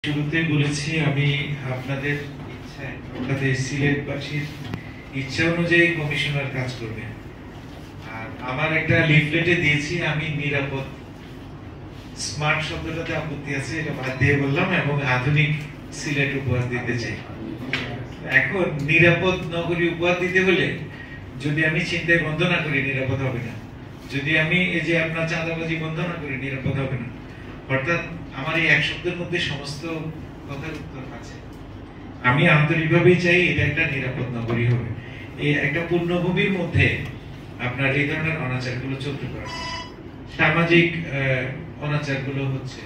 শুরুতে বলেছি আমি আপনাদের ইচ্ছায় আপনাদের সিলেটবাসীর ইচ্ছা অনুযায়ী কমিশনার কাজ করবে। আর আমার একটা লিফলেটে দিয়েছি আমি নিরাপদ, স্মার্ট শব্দটাতে আপত্তি আছে, এটা বাদ দিয়ে বললাম, এবং আধুনিক সিলেট উপহার দিতে চাই। এখন নিরাপদ নগরী উপহার দিতে হলে যদি আমি চিন্তায় বন্ধ না করি নিরাপদ হবে না, যদি আমি এই যে আপনার চাঁদাবাজি বন্ধ না করি নিরাপদ হবে না। অর্থাৎ আমার এই এক শব্দের মধ্যে সমস্ত কথার উত্তর আছে। আমি আন্তরিকভাবেই চাই এটা একটা নিরাপদ নগরী হবে। এই একটা পূর্ণভূমির মধ্যে আপনার এই ধরনের অনাচারগুলো চলতে পারে, সামাজিক অনাচারগুলো হচ্ছে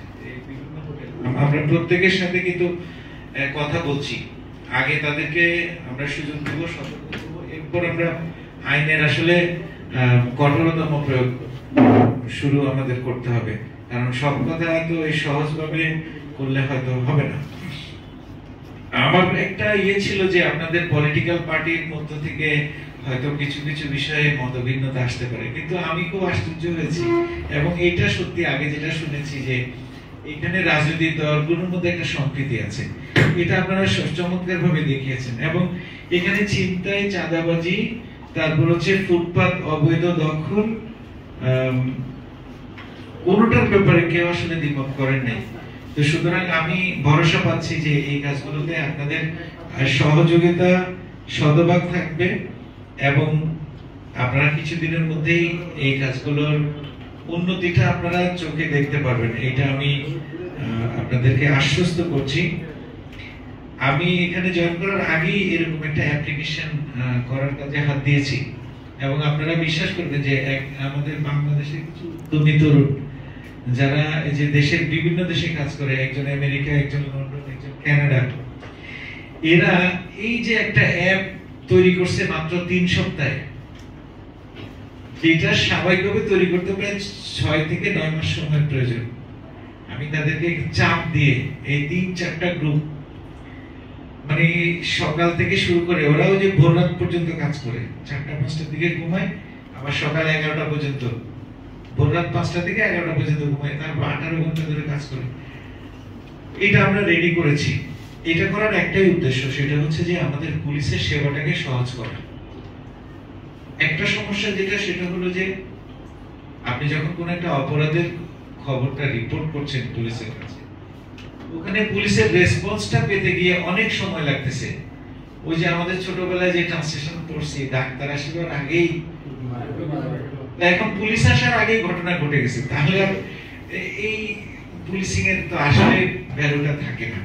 আমরা প্রত্যেকের সাথে কিন্তু কথা বলছি। আগে তাদেরকে আমরা সুযোগ দেব, সতর্ক করবো, এরপর আমরা আইনের আসলে কঠোরতম প্রয়োগ শুরু আমাদের করতে হবে। কারণ সব কথা তো এই সহজভাবে করলে হয়তো হবে না। আমার একটা ছিল যে আপনাদের পলিটিক্যাল পার্টির মধ্য থেকে হয়তো কিছু কিছু বিষয়ে মতভিন্নতা আসতে পারে, কিন্তু আমি খুব আশ্চর্য হয়েছি এবং এটা সত্যি আগে যেটা শুনেছি যে এখানে রাজনৈতিক দলগুলোর মধ্যে একটা সম্প্রীতি আছে, এটা আপনারা চমৎকার ভাবে দেখিয়েছেন। এবং এখানে ছিনতাই, চাঁদাবাজি, তারপর হচ্ছে ফুটপাত অবৈধ দখল, কোনোটার ব্যাপারে কেউ আসলে দ্বিমত করেন নাই। তো সুতরাং আমি ভরসা পাচ্ছি যে এই কাজগুলোতে আপনাদের সহযোগিতা শতভাগ থাকবে এবং আপনারা কিছুদিনের মধ্যেই এই কাজগুলোর উন্নতিটা আপনারা চোখে দেখতে পারবেন, এটা আমি আপনাদেরকে আশ্বস্ত করছি। আমি এখানে জয়েন করার আগেই এরকম একটা অ্যাপ্লিকেশন করার কাজে হাত দিয়েছি এবং আপনারা বিশ্বাস করবেন যে আমাদের বাংলাদেশের কিছু উদ্যমী তরুণ যারা এই যে দেশের বিভিন্ন দেশে কাজ করে, একজন আমেরিকা, একজন লন্ডন, একজন কানাডা, এরা এই যে একটা অ্যাপ তৈরি করছে মাত্র 3 সপ্তাহে, যেটা স্বাভাবিকভাবে তৈরি করতে প্রায় 6 থেকে 9 মাস সময় প্রয়োজন। আমি তাদেরকে চাপ দিয়ে এই 3-4টা গ্রুপ, মানে সকাল থেকে শুরু করে ওরাও যে ভোর রাত পর্যন্ত কাজ করে, 4টা-5টার দিকে ঘুমায়, আবার সকাল 11টা পর্যন্ত, ভোর রাত 5টা থেকে 11টা পর্যন্ত ঘুমায়, তারপর 18 ঘন্টা ধরে কাজ করে। এটা আমরা রেডি করেছি। এটা করার একটাই উদ্দেশ্য, সেটা হচ্ছে যে আমাদের পুলিশের সেবাটাকে সহজ করা। একটা সমস্যা যেটা, সেটা হলো যে আপনি যখন কোন একটা অপরাধের খবরটা রিপোর্ট করছেন পুলিশের কাছে, ওখানে পুলিশের রেসপন্সটা পেতে গিয়ে অনেক সময় লাগতেছে। ওই যে আমাদের ছোটবেলায় যে ট্রান্সলেশন পড়ছি, ডাক্তার আসবার আগেই, এখন পুলিশ আসার আগেই ঘটনা ঘটে গেছে, তাহলে এই পুলিশিং এর তো আসলে ভ্যালুটা থাকে না।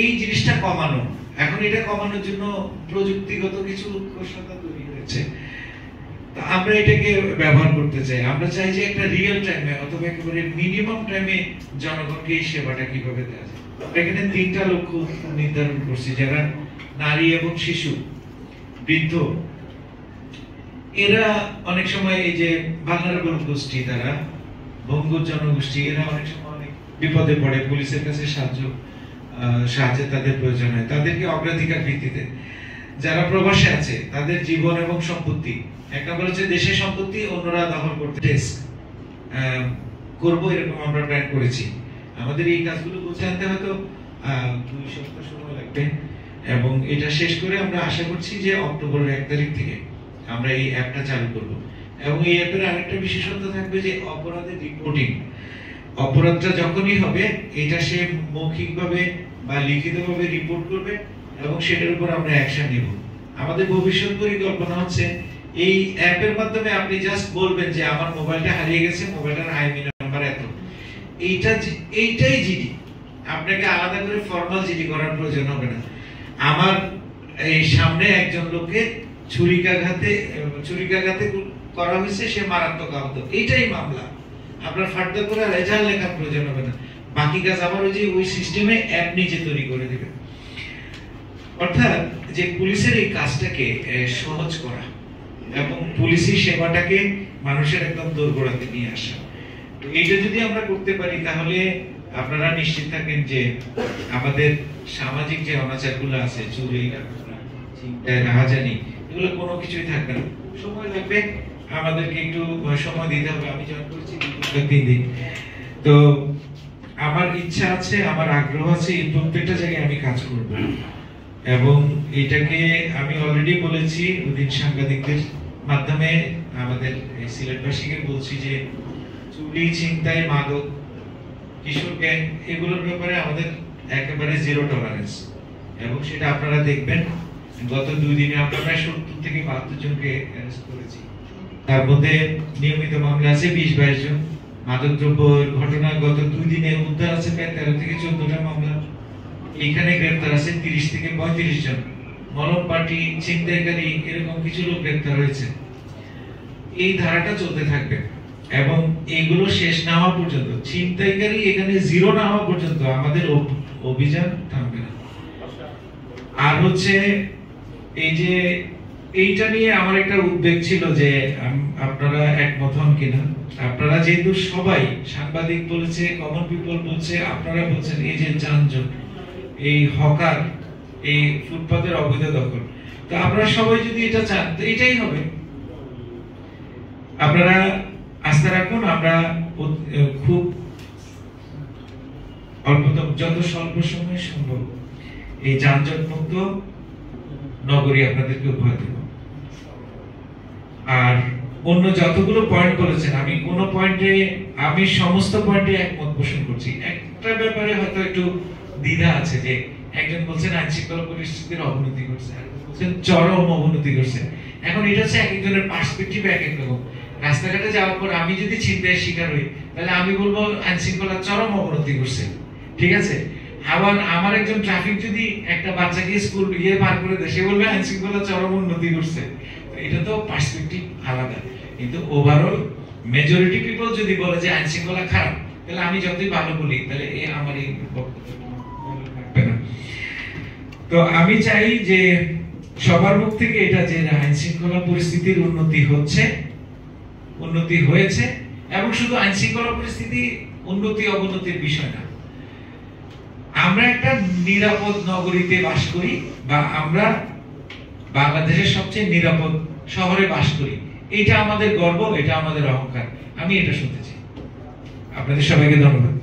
এই জিনিসটা কমানো, এখন এটা কমানোর জন্য প্রযুক্তিগত কিছু উৎকর্ষতা তৈরি হয়েছে, আমরা এটাকে ব্যবহার করতে চাই। আমরা চাই যে একটা রিয়েল টাইমে অথবা একেবারে মিনিমাম টাইমে জনগণকে এই সেবাটা কিভাবে দেওয়া যায়। এখানে 3টা লক্ষ্য নির্ধারণ করছি, যারা নারী এবং শিশু, বৃদ্ধ, এরা অনেক সময় এই যে ভালনারেবল গোষ্ঠী, তারা ভঙ্গুর জনগোষ্ঠী, এরা অনেক সময় অনেক বিপদে পড়ে, পুলিশের কাছে সাহায্যের তাদের প্রয়োজন হয়, তাদেরকে অগ্রাধিকার ভিত্তিতে। যারা প্রবাসে আছে তাদের জীবন এবং সম্পত্তি, একটা বলেছে দেশের সম্পত্তি অন্যরা দখল করতে টেস্ট করবো, এরকম আমরা প্ল্যান করেছি। আমাদের এই কাজগুলো গুছিয়ে আনতে হয়তো 2 সপ্তাহ সময় লাগবে এবং এটা শেষ করে আমরা আশা করছি যে অক্টোবরের 1 তারিখ থেকে আমরা এই অ্যাপটা চালু করব। এবং এই অ্যাপের আরেকটা বিশেষত্ব থাকবে যে অপরাধের রিপোর্টিং, অপরাধটা যখনই হবে এটা সে মৌখিকভাবে বা লিখিতভাবে রিপোর্ট করবে এবং সেটার উপর আমরা অ্যাকশন নিব। আমাদের ভবিষ্যৎ পরিকল্পনা হচ্ছে এই অ্যাপের মাধ্যমে আপনি জাস্ট বলবেন যে আমার মোবাইলটা হারিয়ে গেছে, মোবাইলটার আইএমই নাম্বার এত, এইটাই জিডি, আপনাকে আলাদা করে ফর্মাল জিডি করার প্রয়োজন হবে না। আমার এই সামনে একজন লোককে ছুরিকাঘাতে করা হয়েছে, সে মারাত্মক আহত, এইটাই মামলা, আপনার ফার্দার করে রেজাল্ট লেখার প্রয়োজন হবে না। বাকি কাজ আবার ওই সিস্টেমে অ্যাপ নিজে তৈরি করে দিবে। অর্থাৎ যে পুলিশের এই কাজটাকে সহজ করা এবং পুলিশি সেবাটাকে মানুষের একদম দোরগোড়াতে নিয়ে আসা, এইটা যদি আমরা করতে পারি তাহলে আপনারা নিশ্চিত থাকেন যে আমাদের সামাজিক যে অনাচারগুলো আছে, চুরি, রাহাজানি, এগুলো কোনো কিছুই থাকবে না। সময় লাগবে, আমাদেরকে একটু সময় দিতে হবে। আমি জয়েন করেছি 3 দিন, তো আমার ইচ্ছা আছে, আমার আগ্রহ আছে, এই প্রত্যেকটা জায়গায় আমি কাজ করব এবং এটাকে আমি অলরেডি বলেছি ওদিন সাংবাদিকদের মাধ্যমে আমাদের সিলেটবাসীকে বলছি যে চুরি, ছিনতাই, মাদক, কিশোর গ্যাং এগুলোর ব্যাপারে আমাদের একেবারে জিরো টলারেন্স এবং সেটা আপনারা দেখবেন গত 2 দিনে আমরা প্রায় 70 থেকে 72 জনকে অ্যারেস্ট করেছি। তার মধ্যে নিয়মিত মামলা আছে 20-22 জন। মাদকদ্রব্যের ঘটনা গত 2 দিনে উদ্ধার আছে প্রায় 13 থেকে 14টা মামলা। এখানে গ্রেফতার আছে 30 থেকে 35 জন। মলম পার্টি, ছিনতাইকারী এরকম কিছু লোক গ্রেফতার হয়েছে। এই ধারাটা চলতে থাকবে এবং এগুলো শেষ না হওয়া পর্যন্ত, ছিনতাইকারী এখানে জিরো না হওয়া পর্যন্ত আমাদের অভিযান থামবে না। আর হচ্ছে এই যে এইটা নিয়ে আমার একটা উদ্বেগ ছিল যে আপনারা একমত হন কিনা। আপনারা যেহেতু সবাই, সাংবাদিক বলেছে, কমন পিপল বলছে, আপনারা বলছেন এই যে যানজট, এই হকার, এই ফুটপাতের অবৈধ দখল, তো আপনারা সবাই যদি এটা চান তো এটাই হবে। আপনারা আস্থা রাখুন, আমরা খুব অল্পতম যত স্বল্প সময় সম্ভব এই যানজট মুক্ত নগরী আপনাদেরকে উপহার দেব। আর অন্য যতগুলো পয়েন্ট বলেছেন আমি কোন পয়েন্টে, আমি সমস্ত পয়েন্টে একমত পোষণ করছি। একটা ব্যাপারে হয়তো একটু দ্বিধা আছে যে একজন বলছেন আইন শৃঙ্খলা পরিস্থিতির অবনতি করছে, বলছেন চরম অবনতি করছে। এখন এটা হচ্ছে এক একজনের পার্সপেক্টিভ এক এক রকম। রাস্তাঘাটে যাওয়ার পর আমি যদি ছিনতাইয়ের শিকার হই তাহলে আমি বলবো আইন শৃঙ্খলা চরম অবনতি করছে, ঠিক আছে। আবার আমার একজন ট্রাফিক যদি একটা বাচ্চাকে স্কুল পার করে দেয়, সে বলবে আইন শৃঙ্খলা চরম উন্নতি করছে। এটা তো পার্সপেক্টিভ আলাদা, কিন্তু ওভারঅল মেজরিটি পিপল যদি বলে যে আইন শৃঙ্খলা খারাপ, তাহলে আমি যতই ভালো বলি তাহলে আমার এই বক্তব্য থাকবে না। তো আমি চাই যে সবার মুখ থেকে এটা যে আইন শৃঙ্খলা পরিস্থিতির উন্নতি হচ্ছে, উন্নতি হয়েছে, এবং শুধু আইন শৃঙ্খলা পরিস্থিতি উন্নতি অবনতির বিষয় না, আমরা একটা নিরাপদ নগরীতে বাস করি বা আমরা বাংলাদেশের সবচেয়ে নিরাপদ শহরে বাস করি। এটা আমাদের গর্ব, এটা আমাদের অহংকার। আমি এটা শুনতে চাই। আপনাদের সবাইকে ধন্যবাদ।